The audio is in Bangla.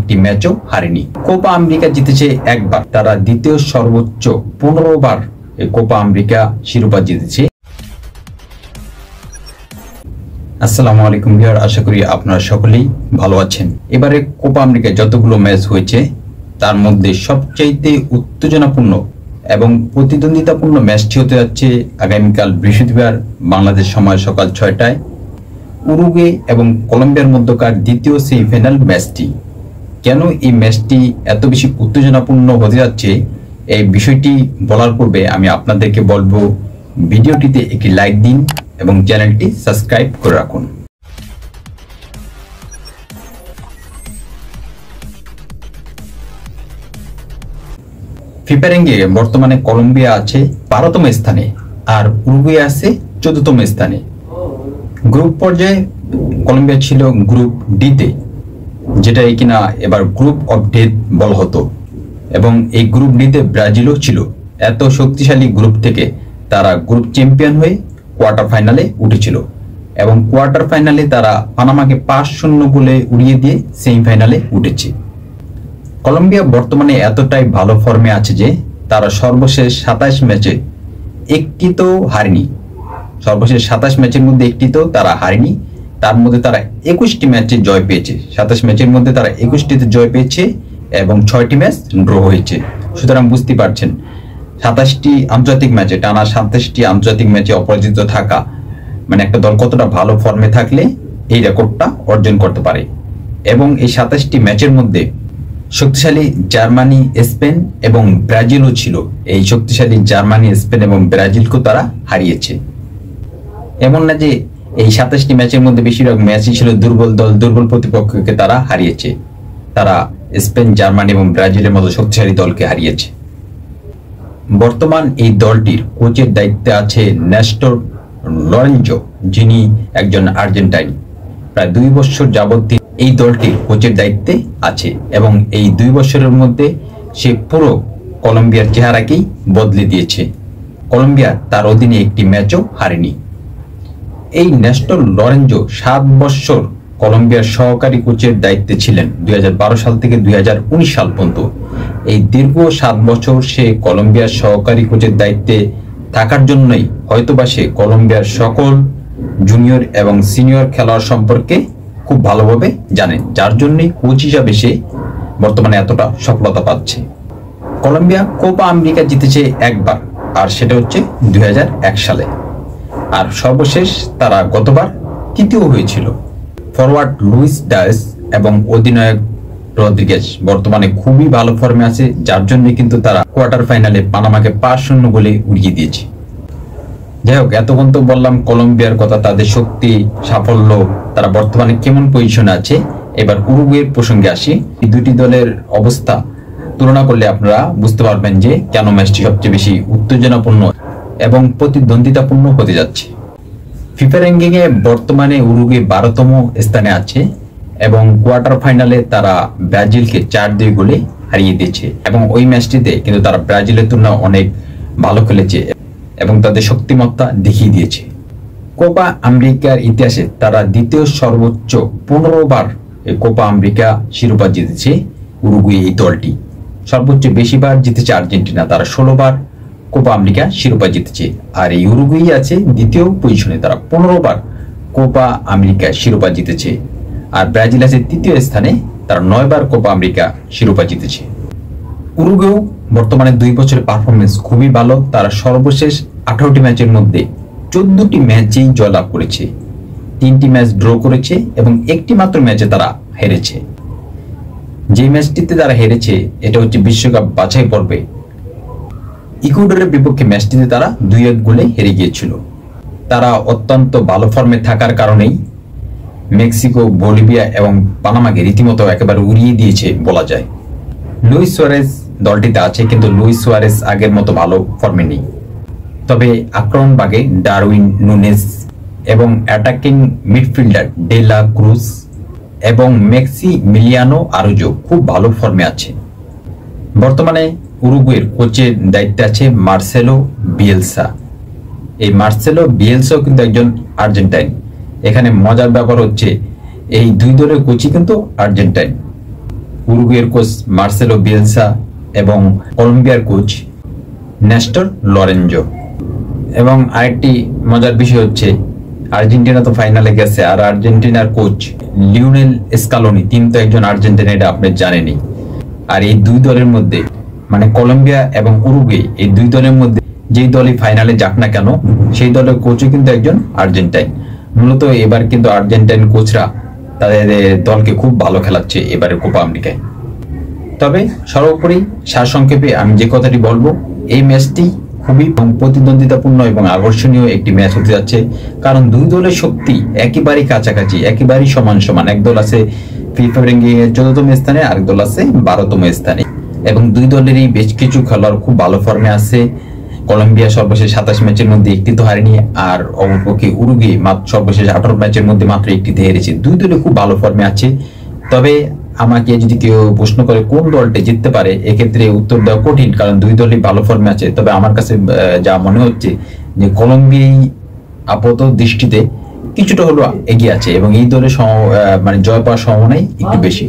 একটি ম্যাচও হারেনি। কোপা আমেরিকা জিতেছে একবার, তারা দ্বিতীয় সর্বোচ্চ 15 বার এই কোপা আমেরিকা শিরোপা জিতেছে। আসসালামু আলাইকুম ভিউয়ার, আশা করি আপনারা সকলেই ভালো আছেন। এবারে কোপা আমেরিকায় যতগুলো ম্যাচ হয়েছে তার মধ্যে সবচাইতে উত্তেজনাপূর্ণ এবং প্রতিদ্বন্দ্বিতাপূর্ণ ম্যাচটি হতে যাচ্ছে আগামীকাল বৃহস্পতিবার বাংলাদেশ সময় সকাল 6টায় উরুগুয়ে এবং কলম্বিয়ার মধ্যকার দ্বিতীয় সেমিফাইনাল ম্যাচটি। কেন এই ম্যাচটি এত বেশি উত্তেজনাপূর্ণ হতে যাচ্ছে এই বিষয়টি বলার পূর্বে আমি আপনাদেরকে বলবো ভিডিওটিতে একটি লাইক দিন এবং চ্যানেলটি সাবস্ক্রাইব করে রাখুন। ফিফা র্যাঙ্কে বর্তমানে কলম্বিয়া আছে 12তম স্থানে আর উরুগুয়ে আছে 14তম স্থানে। গ্রুপ পর্যায়ে কলম্বিয়া ছিল গ্রুপ ডিতে, যেটা কিনা এবার গ্রুপ অফ ডেথ বলা হতো, এবং এই গ্রুপ ডিতে ব্রাজিলও ছিল। এত শক্তিশালী গ্রুপ থেকে তারা গ্রুপ চ্যাম্পিয়ন হয়ে কোয়ার্টার ফাইনালে উঠেছিল এবং কোয়ার্টার ফাইনালে তারা পানামাকে 5-0 গোলে উড়িয়ে দিয়ে সেমিফাইনালে উঠেছে। কলম্বিয়া বর্তমানে এতটাই ভালো ফর্মে আছে যে তারা সর্বশেষ 27 ম্যাচে একটিতেও হারেনি। সর্বশেষ 27 ম্যাচের মধ্যে একটিতেও তারা হারেনি। তার মধ্যে তারা 21টি ম্যাচে জয় পেয়েছে। 27 ম্যাচের মধ্যে তারা 21টিতে জয় পেয়েছে এবং 6টি ম্যাচ ড্র হয়েছে। সুতরাং বুঝতে পারছেন 27টি আন্তর্জাতিক ম্যাচে, টানা 27টি আন্তর্জাতিক ম্যাচে অপরাজিত থাকা মানে একটা দল কতটা ভালো ফর্মে থাকলে এই রেকর্ডটা অর্জন করতে পারে। এবং এই 27টি ম্যাচের মধ্যে শক্তিশালী জার্মানি, স্পেন এবং ব্রাজিলও ছিল। এই শক্তিশালী জার্মানি, স্পেন এবং ব্রাজিলকেও তারা হারিয়েছে। এমন না যে এই 27টি ম্যাচের মধ্যে বেশিরভাগ ম্যাচই ছিল দুর্বল দল, দুর্বল প্রতিপক্ষকে তারা হারিয়েছে। তারা স্পেন, জার্মানি এবং ব্রাজিলের মতো শক্তিশালী দলকে হারিয়েছে। বর্তমান এই দলটির কোচের দায়িত্বে আছে নেস্টর লরেঞ্জো, যিনি একজন আর্জেন্টাইন। প্রায় 2 বছর যাবত এই দলটির কোচের দায়িত্বে আছে এবং এই 2 বছরের মধ্যে সে পুরো কলম্বিয়ার চেহারাকেই বদলে দিয়েছে। কলম্বিয়া তার অধীনে একটি ম্যাচও হারেনি। এই নেস্টর লরেঞ্জো 7 বছর কলম্বিয়ার সহকারী কোচের দায়িত্বে ছিলেন, 2012 সাল থেকে 2019 সাল পর্যন্ত। এই দীর্ঘ 7 বছর সে কলম্বিয়ার সহকারী কোচের দায়িত্বে থাকার জন্যই হয়তোবা সে কলম্বিয়ার সকল জুনিয়র এবং সিনিয়র খেলোয়াড় সম্পর্কে খুব ভালোভাবে জানেন, যার জন্যই কোচ হিসাবে সে বর্তমানে এতটা সফলতা পাচ্ছে। কলম্বিয়া কোপা আমেরিকা জিতেছে একবার, আর সেটা হচ্ছে 2001 সালে। আর সর্বশেষ তারা গতবার তৃতীয় হয়েছিল। ফরওয়ার্ড লুইস ডায়েস এবং অধিনায়ক রদ্রিগেজ বর্তমানে খুবই ভালো ফর্মে আছে, যার জন্য কিন্তু তারা কোয়ার্টার ফাইনালে পানামাকে 5-0 গোলে উড়িয়ে দিয়েছে। যাই হোক, এতক্ষণ তো বললাম কলম্বিয়ার কথা, তাদের শক্তি, সাফল্য, তারা বর্তমানে কেমন পজিশনে আছে। এবার উরুগুয়ের প্রসঙ্গে আসি। এই দুটি দলের অবস্থা তুলনা করলে আপনারা বুঝতে পারবেন যে কেন ম্যাচটি সবচেয়ে বেশি উত্তেজনাপূর্ণ এবং প্রতিদ্বন্দ্বিতাপূর্ণ হতে যাচ্ছে। ফিফা র্যাঙ্কিংয়ে বর্তমানে উরুগুয়ে 12তম স্থানে আছে এবং কোয়ার্টার ফাইনালে তারা ব্রাজিলকে 4-2 গোলে হারিয়ে দিয়েছে এবং ওই ম্যাচটিতে কিন্তু তারা ব্রাজিলের তুলনায় অনেক ভালো খেলেছে এবং তাদের শক্তিমত্তা দেখিয়ে দিয়েছে। কোপা আমেরিকার ইতিহাসে তারা দ্বিতীয় সর্বোচ্চ 15 বার এই কোপা আমেরিকা শিরোপা জিতেছে উরুগুয়ে। এই দলটি সর্বোচ্চ বেশিবার জিতেছে আর্জেন্টিনা, তারা 16 বার কোপা আমেরিকা শিরোপা জিতেছে। আর এই উরুগুয়ে আছে দ্বিতীয় পজিশনে, তারা 15 বার কোপা আমেরিকা শিরোপা জিতেছে। আর ব্রাজিল আছে তৃতীয় স্থানে, তারা 9 বার কোপা আমেরিকা শিরোপা জিতেছে। উরুগুয়েও বর্তমানে 2 বছরের পারফরমেন্স খুবই ভালো। তারা সর্বশেষ 18টি ম্যাচের মধ্যে 14টি ম্যাচেই জয়লাভ করেছে, 3টি ম্যাচ ড্র করেছে এবং একটি মাত্র ম্যাচে তারা হেরেছে। যে ম্যাচটিতে তারা হেরেছে এটা হচ্ছে বিশ্বকাপ বাছাই পর্বে ইকুয়েডরের বিপক্ষে। ম্যাচটিতে তারা 2-1 গোলে হেরে গিয়েছিল। তারা অত্যন্ত ভালো ফর্মে থাকার কারণেই মেক্সিকো, বলিভিয়া এবং পানামাকে রীতিমতো একেবারে উড়িয়ে দিয়েছে বলা যায়। লুইস সুয়ারেজ দলটিতে আছে, কিন্তু লুইস সুয়ারেজ আগের মতো ভালো ফর্মে নেই। তবে আক্রমণ ভাগে ডারউইন নুনেজ এবং attacking midfielder de la Cruz এবং মেক্সিমিলিয়ানো আরোজো খুব ভালো ফর্মে আছে। বর্তমানে উরুগুয়ের কোচের দায়িত্বে আছে মার্সেলো বিয়েলসা। এই মার্সেলো বিয়েলসাও কিন্তু একজন আর্জেন্টাইন। এখানে মজার ব্যাপার হচ্ছে এই দুই দলের কোচই কিন্তু আর্জেন্টাইন। উরুগুয়ের কোচ মার্সেলো বিয়েলসা এবং কলম্বিয়ার কোচ নেস্টর লরেঞ্জো। এবং আরেকটি মজার বিষয় হচ্ছে আর্জেন্টিনা তো ফাইনালে গেছে, আর আর্জেন্টিনার কোচ লিওনেল স্কালোনি তিনি তো একজন আর্জেন্টিনা, এটা আপনি জানেনই। আর এই দুই দলের মধ্যে মানে কলম্বিয়া এবং উরুগুয়ে এই দুই দলের মধ্যে যেই দলই ফাইনালে যাক না কেন সেই দলের কোচও কিন্তু একজন আর্জেন্টাইন। মূলত এবার কিন্তু আর্জেন্টাইন কোচরা তাদের দলকে খুব ভালো খেলাচ্ছে এবারে কোপা আমেরিকায়। তবে সর্বোপরি সারসংক্ষেপে আমি যে কথাটি বলবো, এই ম্যাচটি খুবই প্রতিদ্বন্দ্বিতাপূর্ণ এবং আকর্ষণীয় একটি ম্যাচ হতে যাচ্ছে, কারণ দুই দলের শক্তি একেবারেই কাছাকাছি, একেবারেই সমান সমান। এক দল আছে ফিফা র্যাঙ্কিং এর 14তম স্থানে, আরেক দল আছে 12তম স্থানে, এবং দুই দলেরই বেশ কিছু খেলোয়াড় খুব ভালো ফর্মে আছে। কলম্বিয়া সর্বশেষ 27 ম্যাচের মধ্যে একটি তো হারেনি, আর অপরপক্ষে উরুগুয়ে সর্বশেষ 18 ম্যাচের মধ্যে মাত্র একটিতে হেরেছে। দুই দলে খুব ভালো ফর্মে আছে। তবে আমাকে যদি কেউ প্রশ্ন করে কোন দলটি জিততে পারে, এক্ষেত্রে উত্তর দেওয়া কঠিন, কারণ দুই দলই ভালো ফর্মে আছে। তবে আমার কাছে যা মনে হচ্ছে যে কলম্বিয়াই আপাতত দৃষ্টিতে কিছুটা হলো এগিয়ে আছে এবং এই দলের মানে জয় পাওয়ার সম্ভাবনাই একটু বেশি।